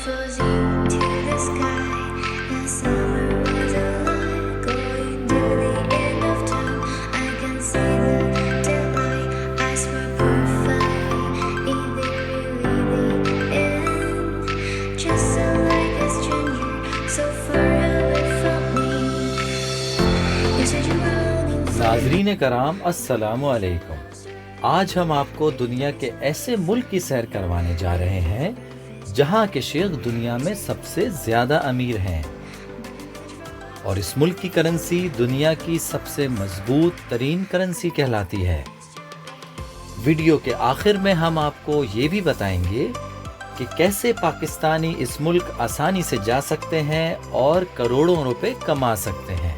falls into the sky. The summer was alive, going to the end of time. I can see the daylight. I swear perfect. Is it really the end? Just like a stranger, so far away from me. You said you're running for ناظرین کرام السلام علیکم. آج ہم آپ کو دنیا کے ایسے ملک کی سیر کروانے جا رہے ہیں جہاں کے شیخ دنیا میں سب سے زیادہ امیر ہیں، اور اس ملک کی کرنسی دنیا کی سب سے مضبوط ترین کرنسی کہلاتی ہے. ویڈیو کے آخر میں ہم آپ کو یہ بھی بتائیں گے کہ کیسے پاکستانی اس ملک آسانی سے جا سکتے ہیں اور کروڑوں روپے کما سکتے ہیں.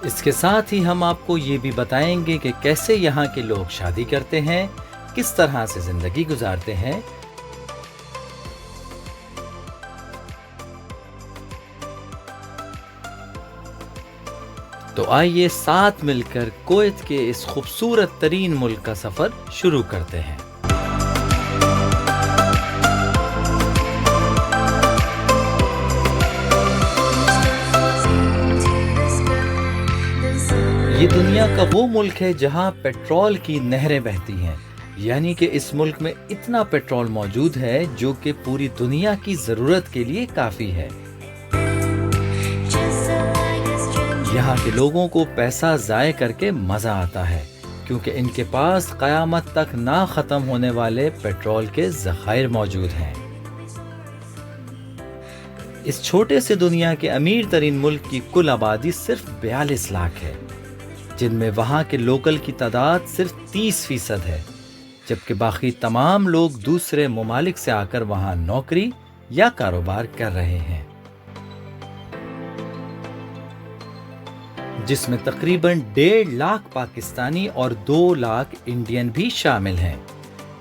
اس کے ساتھ ہی ہم آپ کو یہ بھی بتائیں گے کہ کیسے یہاں کے لوگ شادی کرتے ہیں، کس طرح سے زندگی گزارتے ہیں. تو آئیے ساتھ مل کر کویت کے اس خوبصورت ترین ملک کا سفر شروع کرتے ہیں. یہ دنیا کا وہ ملک ہے جہاں پیٹرول کی نہریں بہتی ہیں، یعنی کہ اس ملک میں اتنا پیٹرول موجود ہے جو کہ پوری دنیا کی ضرورت کے لیے کافی ہے. یہاں کے لوگوں کو پیسہ ضائع کر کے مزہ آتا ہے کیونکہ ان کے پاس قیامت تک نہ ختم ہونے والے پیٹرول کے ذخائر موجود ہیں. اس چھوٹے سے دنیا کے امیر ترین ملک کی کل آبادی صرف 42 لاکھ ہے، جن میں وہاں کے لوکل کی تعداد صرف 30% ہے، جبکہ باقی تمام لوگ دوسرے ممالک سے آ کر وہاں نوکری یا کاروبار کر رہے ہیں، جس میں تقریباً 1.5 لاکھ پاکستانی اور 2 لاکھ انڈین بھی شامل ہیں.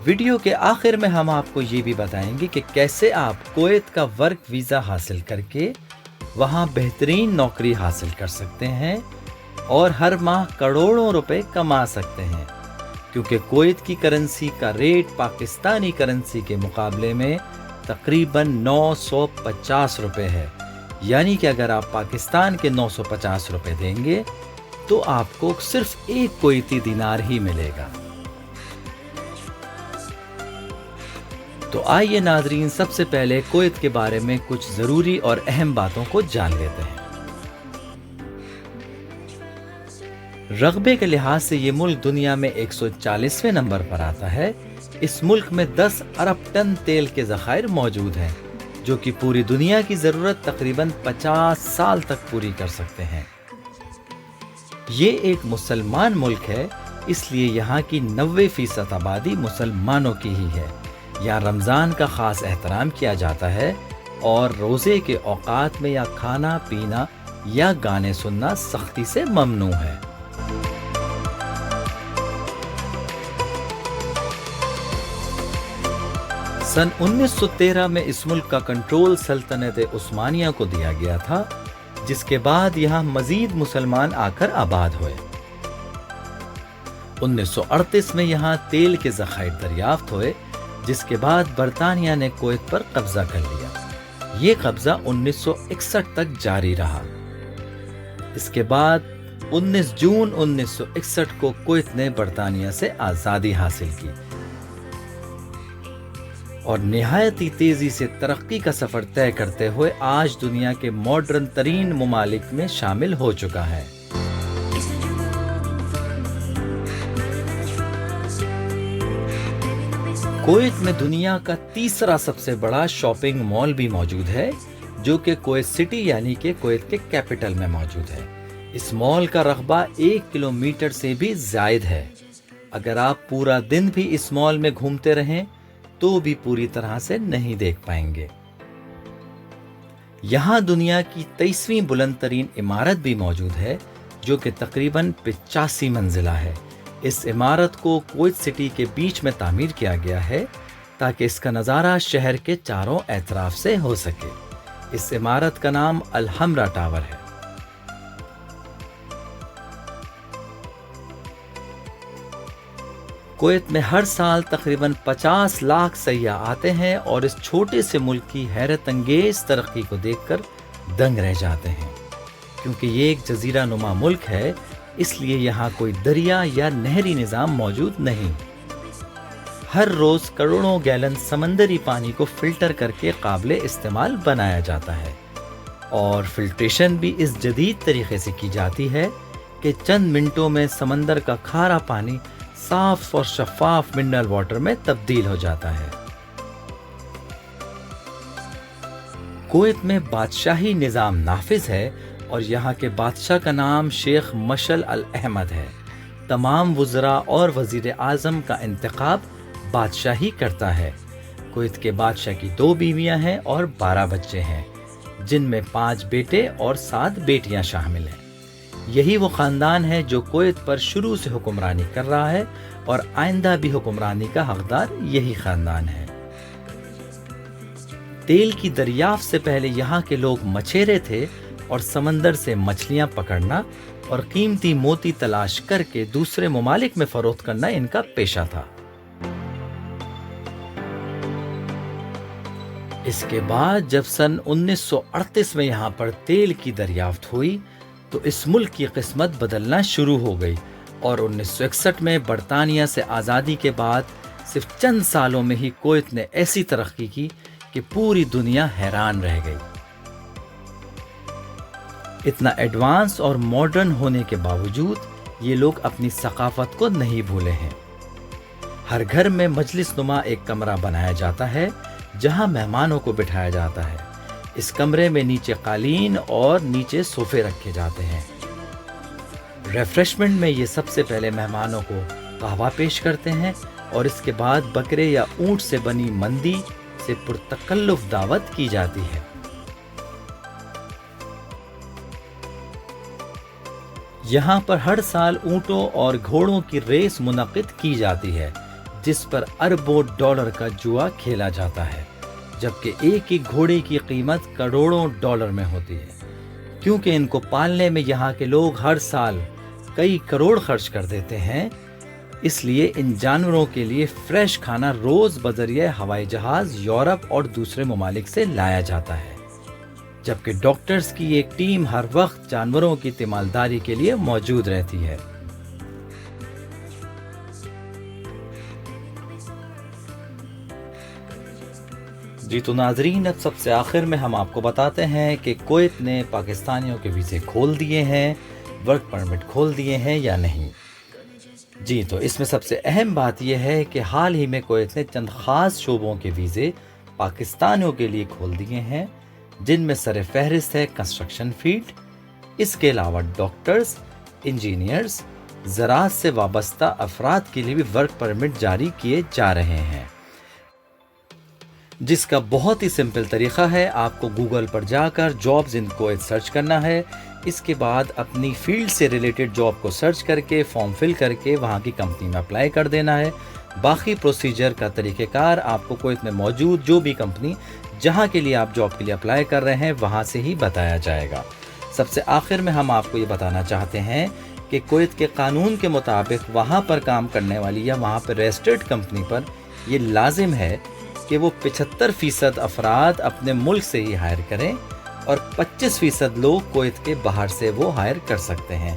ویڈیو کے آخر میں ہم آپ کو یہ بھی بتائیں گے کہ کیسے آپ کویت کا ورک ویزا حاصل کر کے وہاں بہترین نوکری حاصل کر سکتے ہیں اور ہر ماہ کروڑوں روپے کما سکتے ہیں، کیونکہ کویت کی کرنسی کا ریٹ پاکستانی کرنسی کے مقابلے میں تقریباً 950 روپے ہے. یعنی کہ اگر آپ پاکستان کے 950 روپے دیں گے تو آپ کو صرف ایک کویتی دینار ہی ملے گا. تو آئیے ناظرین، سب سے پہلے کویت کے بارے میں کچھ ضروری اور اہم باتوں کو جان لیتے ہیں. رقبے کے لحاظ سے یہ ملک دنیا میں 140ویں نمبر پر آتا ہے. اس ملک میں 10 ارب ٹن تیل کے ذخائر موجود ہیں جو کہ پوری دنیا کی ضرورت تقریباً 50 سال تک پوری کر سکتے ہیں. یہ ایک مسلمان ملک ہے، اس لیے یہاں کی 90% آبادی مسلمانوں کی ہی ہے. یہاں رمضان کا خاص احترام کیا جاتا ہے اور روزے کے اوقات میں یا کھانا پینا یا گانے سننا سختی سے ممنوع ہے. سن 1913 میں اس ملک کا کنٹرول سلطنت عثمانیہ کو دیا گیا تھا، جس کے بعد یہاں مزید مسلمان آ کر آباد ہوئے. 1938 میں یہاں تیل کے ذخائر دریافت ہوئے، جس کے بعد برطانیہ نے کویت پر قبضہ کر لیا. یہ قبضہ 1961 تک جاری رہا. اس کے بعد 19 جون 1961 کو کویت نے برطانیہ سے آزادی حاصل کی اور نہایت ہی تیزی سے ترقی کا سفر طے کرتے ہوئے آج دنیا کے ماڈرن ترین ممالک میں شامل ہو چکا ہے. کویت میں دنیا کا تیسرا سب سے بڑا شاپنگ مال بھی موجود ہے جو کہ کویت سٹی یعنی کہ کویت کے کیپٹل میں موجود ہے. اس مال کا رقبہ 1 کلومیٹر سے بھی زائد ہے. اگر آپ پورا دن بھی اس مال میں گھومتے رہیں تو بھی پوری طرح سے نہیں دیکھ پائیں گے. یہاں دنیا کی 23ویں بلند ترین عمارت بھی موجود ہے جو کہ تقریباً 85 منزلہ ہے. اس عمارت کو کویت سٹی کے بیچ میں تعمیر کیا گیا ہے تاکہ اس کا نظارہ شہر کے چاروں اطراف سے ہو سکے. اس عمارت کا نام الحمرا ٹاور ہے. کویت میں ہر سال تقریباً 50 لاکھ سیاح آتے ہیں اور اس چھوٹے سے ملک کی حیرت انگیز ترقی کو دیکھ کر دنگ رہ جاتے ہیں۔ کیونکہ یہ ایک جزیرہ نما ملک ہے، اس لیے یہاں کوئی دریا یا نہری نظام موجود نہیں۔ ہر روز کروڑوں گیلن سمندری پانی کو فلٹر کر کے قابل استعمال بنایا جاتا ہے، اور فلٹریشن بھی اس جدید طریقے سے کی جاتی ہے کہ چند منٹوں میں سمندر کا کھارا پانی صاف اور شفاف منرل واٹر میں تبدیل ہو جاتا ہے۔ کویت میں بادشاہی نظام نافذ ہے اور یہاں کے بادشاہ کا نام شیخ مشعل الاحمد ہے۔ تمام وزراء اور وزیر اعظم کا انتخاب بادشاہ ہی کرتا ہے۔ کویت کے بادشاہ کی 2 بیویاں ہیں اور 12 بچے ہیں، جن میں 5 بیٹے اور 7 بیٹیاں شامل ہیں۔ یہی وہ خاندان ہے جو کویت پر شروع سے حکمرانی کر رہا ہے اور آئندہ بھی حکمرانی کا حقدار یہی خاندان ہے۔ تیل کی دریافت سے پہلے یہاں کے لوگ مچھیرے تھے اور سمندر سے مچھلیاں پکڑنا اور قیمتی موتی تلاش کر کے دوسرے ممالک میں فروخت کرنا ان کا پیشہ تھا۔ اس کے بعد جب سن 1938 میں یہاں پر تیل کی دریافت ہوئی تو اس ملک کی قسمت بدلنا شروع ہو گئی، اور 1961 میں برطانیہ سے آزادی کے بعد صرف چند سالوں میں ہی کویت نے ایسی ترقی کی کہ پوری دنیا حیران رہ گئی۔ اتنا ایڈوانس اور ماڈرن ہونے کے باوجود یہ لوگ اپنی ثقافت کو نہیں بھولے ہیں۔ ہر گھر میں مجلس نما ایک کمرہ بنایا جاتا ہے جہاں مہمانوں کو بٹھایا جاتا ہے۔ اس کمرے میں نیچے قالین اور نیچے صوفے رکھے جاتے ہیں۔ ریفریشمنٹ میں یہ سب سے پہلے مہمانوں کو قہوہ پیش کرتے ہیں اور اس کے بعد بکرے یا اونٹ سے بنی مندی سے پرتکلف دعوت کی جاتی ہے۔ یہاں پر ہر سال اونٹوں اور گھوڑوں کی ریس منعقد کی جاتی ہے، جس پر اربوں ڈالر کا جوا کھیلا جاتا ہے، جبکہ ایک ایک گھوڑے کی قیمت کروڑوں ڈالر میں ہوتی ہے۔ کیونکہ ان کو پالنے میں یہاں کے لوگ ہر سال کئی کروڑ خرچ کر دیتے ہیں، اس لیے ان جانوروں کے لیے فریش کھانا روز بذریعہ ہوائی جہاز یورپ اور دوسرے ممالک سے لایا جاتا ہے، جبکہ ڈاکٹرز کی ایک ٹیم ہر وقت جانوروں کی تیمارداری کے لیے موجود رہتی ہے۔ جی تو ناظرین، اب سب سے آخر میں ہم آپ کو بتاتے ہیں کہ کویت نے پاکستانیوں کے ویزے کھول دیے ہیں، ورک پرمٹ کھول دیے ہیں یا نہیں۔ جی تو اس میں سب سے اہم بات یہ ہے کہ حال ہی میں کویت نے چند خاص شعبوں کے ویزے پاکستانیوں کے لیے کھول دیے ہیں، جن میں سر فہرست ہے کنسٹرکشن فیلڈ۔ اس کے علاوہ ڈاکٹرز، انجینئرز، زراعت سے وابستہ افراد کے لیے بھی ورک پرمٹ جاری کیے جا رہے ہیں، جس کا بہت ہی سمپل طریقہ ہے۔ آپ کو گوگل پر جا کر جابز ان کویت سرچ کرنا ہے، اس کے بعد اپنی فیلڈ سے ریلیٹڈ جاب کو سرچ کر کے فارم فل کر کے وہاں کی کمپنی میں اپلائی کر دینا ہے۔ باقی پروسیجر کا طریقہ کار آپ کو کویت میں موجود جو بھی کمپنی جہاں کے لیے آپ جاب کے لیے اپلائی کر رہے ہیں وہاں سے ہی بتایا جائے گا۔ سب سے آخر میں ہم آپ کو یہ بتانا چاہتے ہیں کہ کویت کے قانون کے مطابق وہاں پر کام کرنے والی یا وہاں پر رجسٹرڈ کمپنی پر یہ لازم ہے کہ وہ 75% افراد اپنے ملک سے ہی ہائر کریں اور 25% لوگ کویت کے باہر سے وہ ہائر کر سکتے ہیں۔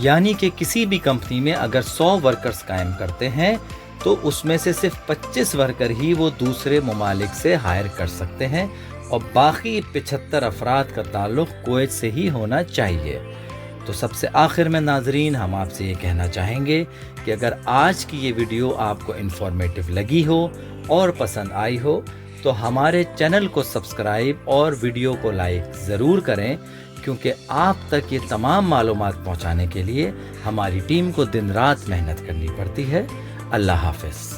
یعنی کہ کسی بھی کمپنی میں اگر 100 ورکرز قائم کرتے ہیں تو اس میں سے صرف 25 ورکر ہی وہ دوسرے ممالک سے ہائر کر سکتے ہیں، اور باقی 75 افراد کا تعلق کویت سے ہی ہونا چاہیے۔ تو سب سے آخر میں ناظرین ہم آپ سے یہ کہنا چاہیں گے کہ اگر آج کی یہ ویڈیو آپ کو انفارمیٹیو لگی ہو اور پسند آئی ہو تو ہمارے چینل کو سبسکرائب اور ویڈیو کو لائک ضرور کریں، کیونکہ آپ تک یہ تمام معلومات پہنچانے کے لیے ہماری ٹیم کو دن رات محنت کرنی پڑتی ہے۔ اللہ حافظ۔